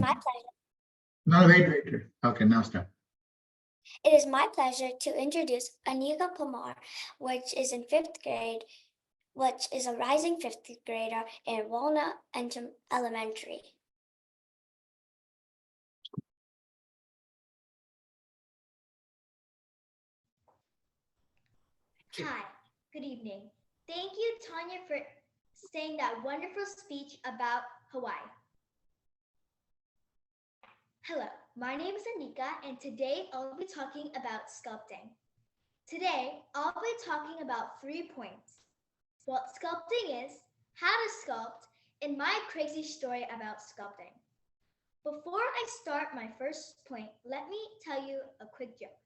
my pleasure. No, wait. Okay, now start. It is my pleasure to introduce Aneeka Parmar, which is in fifth grade, which is a rising fifth grader in Walnut Elementary. Hi, good evening. Thank you, Tanya, for saying that wonderful speech about Hawaii. Hello, my name is Aneeka, and today I'll be talking about sculpting. Today, I'll be talking about 3 points: what sculpting is, how to sculpt, and my crazy story about sculpting. Before I start my first point, let me tell you a quick joke.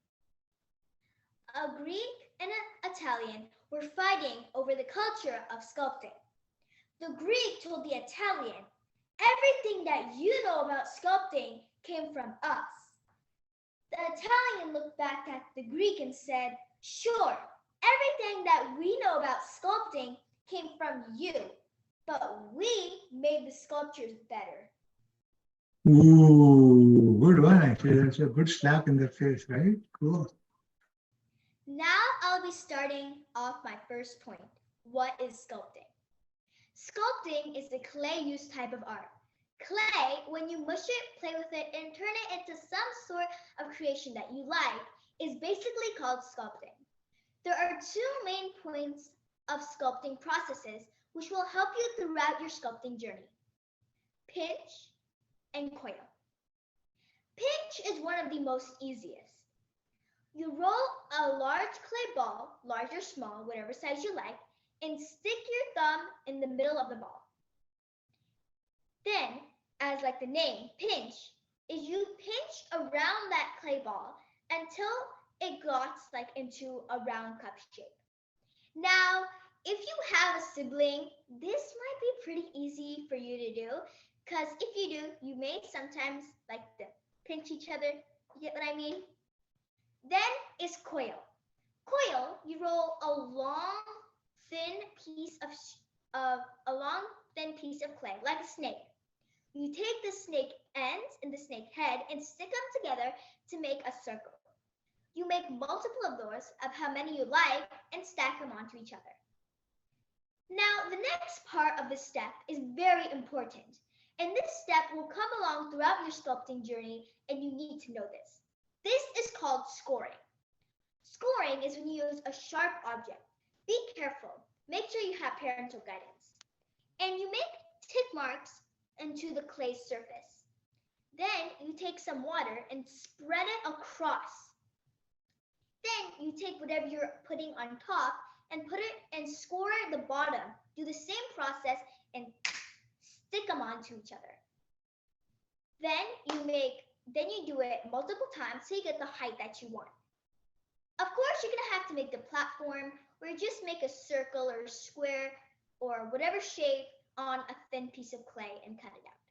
A Greek and an Italian were fighting over the culture of sculpting. The Greek told the Italian, "Everything that you know about sculpting came from us." The Italian looked back at the Greek and said, "Sure, everything that we know about sculpting came from you, but we made the sculptures better." Ooh, good one actually. That's a good slap in the face, right? Cool. Now I'll be starting off my first point. What is sculpting? Sculpting is the clay use type of art. Clay, when you mush it, play with it, and turn it into some sort of creation that you like, is basically called sculpting. There are 2 main points of sculpting processes which will help you throughout your sculpting journey: pinch and coil. Pinch is one of the most easiest. You roll a large clay ball, large or small, whatever size you like, and stick your thumb in the middle of the ball. Then, as like the name, pinch, is you pinch around that clay ball until it glots like into a round cup shape. Now, if you have a sibling, this might be pretty easy for you to do, because if you do, you may sometimes like to pinch each other. You get what I mean? Then is coil. Coil, you roll a long, thin piece of clay, like a snake. You take the snake ends and the snake head and stick them together to make a circle. You make multiple of those, of how many you like, and stack them onto each other. Now, the next part of this step is very important, and this step will come along throughout your sculpting journey, and you need to know this. This is called scoring. Scoring is when you use a sharp object. Be careful. Make sure you have parental guidance. And you make tick marks into the clay surface. Then you take some water and spread it across. Then you take whatever you're putting on top and put it and score the bottom. Do the same process and stick them onto each other. Then you do it multiple times till you get the height that you want. Of course, you're gonna have to make the platform, or just make a circle or a square or whatever shape on a thin piece of clay and cut it out.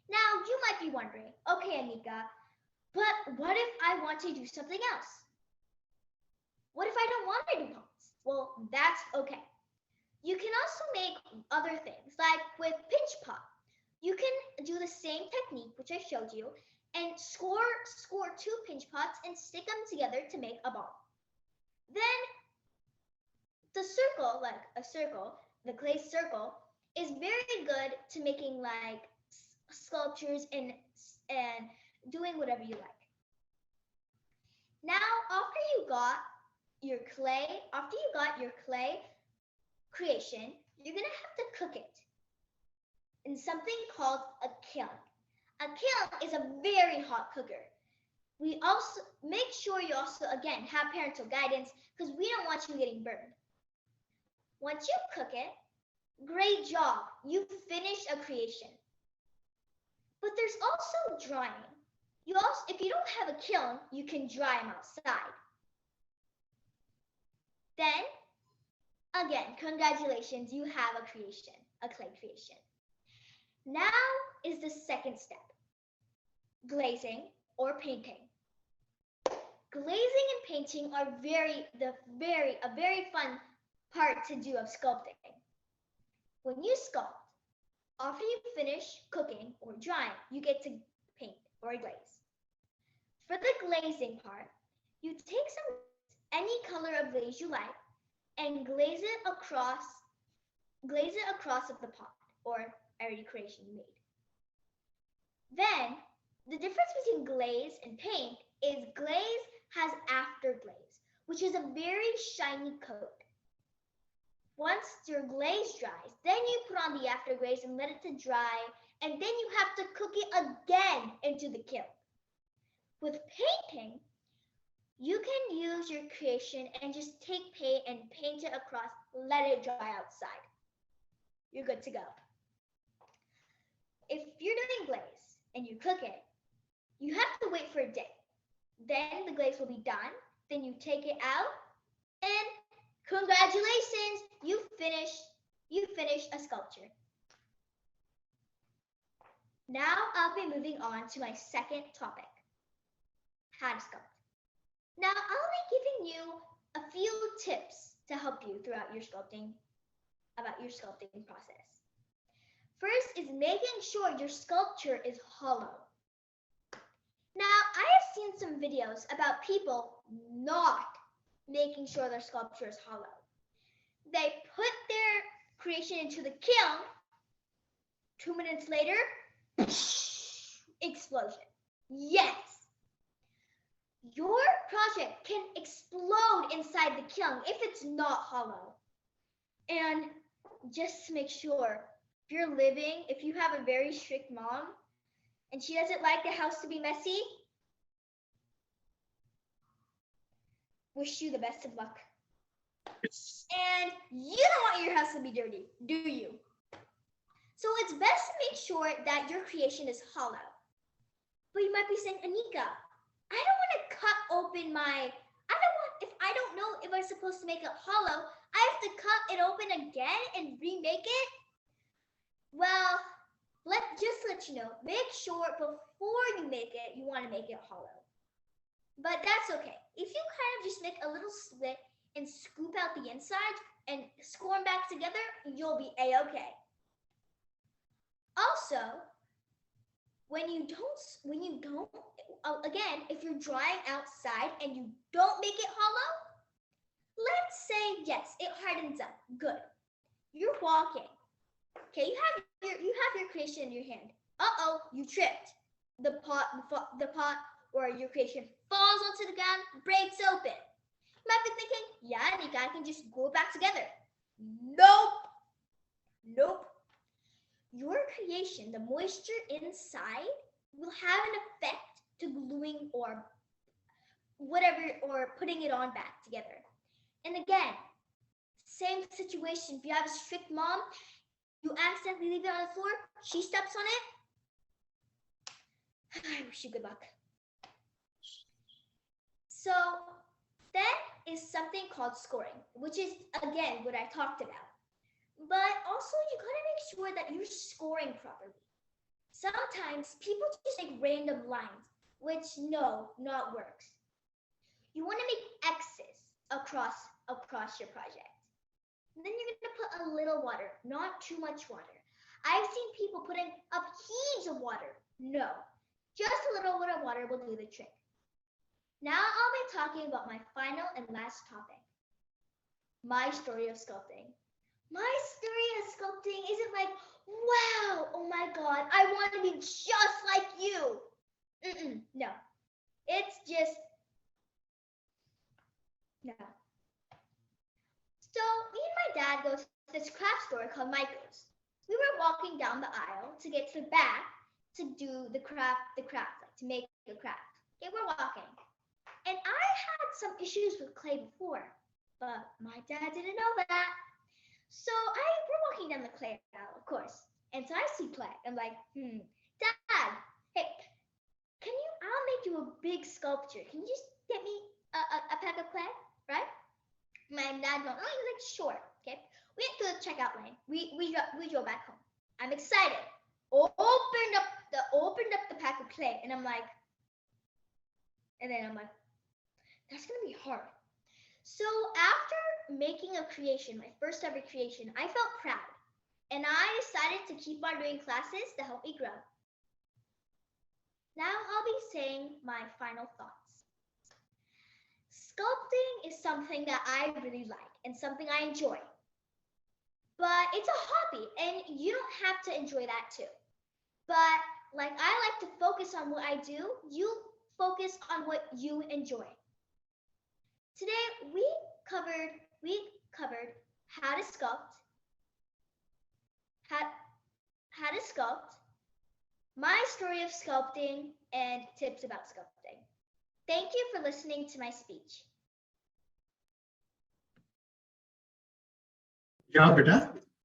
Now, you might be wondering, okay, Aneeka, but what if I want to do something else? What if I don't want to do pots? Well, that's okay. You can also make other things, like with pinch pot. You can do the same technique, which I showed you, and score 2 pinch pots and stick them together to make a ball. Then the circle, like a circle, the clay circle, is very good to making like sculptures and doing whatever you like. Now, after you got your clay creation, you're gonna have to cook it in something called a kiln. A kiln is a very hot cooker. We also make sure you also, again, have parental guidance, because we don't want you getting burned. Once you cook it, great job, you finished a creation. But there's also drying. If you don't have a kiln, you can dry them outside. Then, again, congratulations, you have a creation, a clay creation. Now is the second step, glazing or painting. Glazing and painting are a very fun part to do of sculpting. When you sculpt, After you finish cooking or drying, you get to paint or glaze. For the glazing part, you take some any color of glaze you like and glaze it across of the pot or area creation you made. Then the difference between glaze and paint is glaze has afterglaze, which is a very shiny coat. Once your glaze dries, then you put on the afterglaze and let it to dry, and then you have to cook it again into the kiln. With painting, you can use your creation and just take paint and paint it across, let it dry outside. You're good to go. If you're doing glaze and you cook it, you have to wait for a day. Then the glaze will be done. Then you take it out and congratulations, you finished a sculpture. Now I'll be moving on to my second topic, how to sculpt. Now I'll be giving you a few tips to help you throughout your sculpting process. First is making sure your sculpture is hollow. Now, I have seen some videos about people not making sure their sculpture is hollow. They put their creation into the kiln. 2 minutes later, explosion. Yes, your project can explode inside the kiln if it's not hollow. And just to make sure, if you have a very strict mom and she doesn't like the house to be messy, wish you the best of luck. And you don't want your house to be dirty, do you? So it's best to make sure that your creation is hollow. But you might be saying, Aneeka, I don't want to cut open if I don't know if I'm supposed to make it hollow, I have to cut it open again and remake it? Well, let you know, make sure before you make it, you want to make it hollow. But that's okay. If you kind of just make a little slit and scoop out the inside and score them back together, you'll be a-okay. Also, again, if you're drying outside and you don't make it hollow, let's say yes, it hardens up. Good. You're walking. Okay, you have your creation in your hand. Uh-oh, you tripped. The pot or your creation falls onto the ground, breaks open. You might be thinking, yeah, Aneeka, I can just glue it back together. Nope. Your creation, the moisture inside, will have an effect to gluing or putting it on back together. And again, same situation. If you have a strict mom, you accidentally leave it on the floor, she steps on it. I wish you good luck. So that is something called scoring, which is again what I talked about. But also you gotta make sure that you're scoring properly. Sometimes people just make random lines, which not works. You want to make X's across your project. And then you're gonna put a little water, not too much water. I've seen people putting up heaps of water. No, just a little bit of water will do the trick. Now I'll be talking about my final and last topic, my story of sculpting. My story of sculpting isn't like, wow, oh my God, I want to be just like you. No, it's just, no. So me and my dad go to this craft store called Michael's. We were walking down the aisle to get to the back to do the craft, like to make a craft. Okay, we're walking. And I had some issues with clay before, but my dad didn't know that. So we're walking down the clay aisle, of course. And so I see clay. I'm like, Dad, hey, I'll make you a big sculpture. Can you just get me a pack of clay, right? My dad goes, oh, he's like, sure. Okay. We went to the checkout lane. We drove back home. I'm excited. Opened up the pack of clay, and I'm like, that's gonna be hard. So after making a creation, my first ever creation, I felt proud. and I decided to keep on doing classes to help me grow. Now I'll be saying my final thoughts. Sculpting is something that I really like and something I enjoy. But it's a hobby, and you don't have to enjoy that too. But like I like to focus on what I do, you focus on what you enjoy. Today we covered how to sculpt, how, how to sculpt, my story of sculpting, and tips about sculpting. Thank you for listening to my speech. Yeah, beta.